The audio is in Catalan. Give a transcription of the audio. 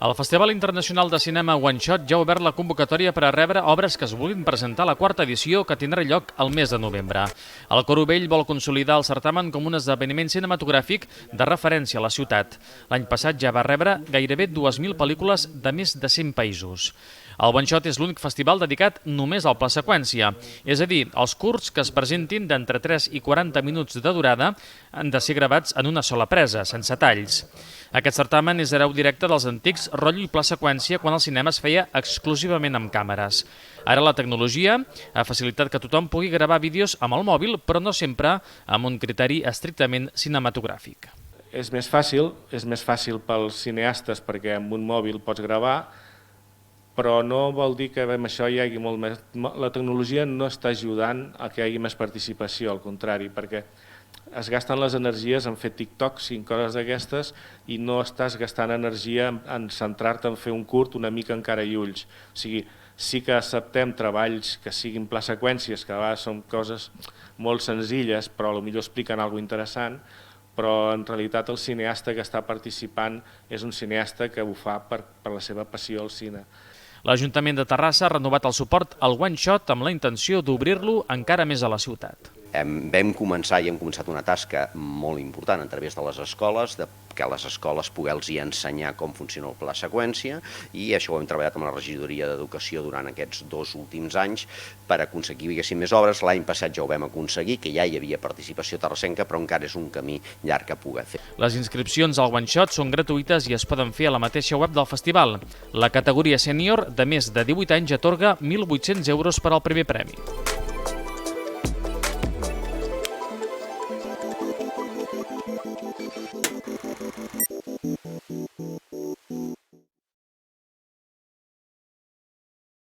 El Festival Internacional de Cinema One Shot ja ha obert la convocatòria per a rebre obres que es vulguin presentar a la quarta edició, que tindrà lloc al mes de novembre. El Coro Vell vol consolidar el certamen com un esdeveniment cinematogràfic de referència a la ciutat. L'any passat ja va rebre gairebé 2.000 pel·lícules de més de 100 països. El One Shot és l'únic festival dedicat només al pla seqüència, és a dir, els curts que es presentin d'entre 3 i 40 minuts de durada han de ser gravats en una sola presa, sense talls. Aquest certamen és hereu directe dels antics rotllo i pla seqüència quan el cinema es feia exclusivament amb càmeres. Ara la tecnologia ha facilitat que tothom pugui gravar vídeos amb el mòbil, però no sempre amb un criteri estrictament cinematogràfic. És més fàcil pels cineastes perquè amb un mòbil pots gravar, però no vol dir que amb això hi hagi molt més... La tecnologia no està ajudant a que hi hagi més participació, al contrari, perquè es gasten les energies en fer TikTok, 5 coses d'aquestes, i no estàs gastant energia en centrar-te en fer un curt una mica encara i ulls. O sigui, sí que acceptem treballs que siguin pla seqüències, que a vegades són coses molt senzilles, però potser expliquen alguna cosa interessant, però en realitat el cineasta que està participant és un cineasta que ho fa per la seva passió al cine. L'Ajuntament de Terrassa ha renovat el suport al One Shot amb la intenció d'obrir-lo encara més a la ciutat. Hem començat una tasca molt important a través de les escoles, que a les escoles poder-los ensenyar com funciona el pla seqüència, i això ho hem treballat amb la regidoria d'Educació durant aquests 2 últims anys per aconseguir més obres. L'any passat ja ho vam aconseguir, que ja hi havia participació terrassenca, però encara és un camí llarg a poder fer. Les inscripcions al One Shot són gratuïtes i es poden fer a la mateixa web del festival. La categoria sènior de més de 18 anys atorga 1.800 euros per al primer premi.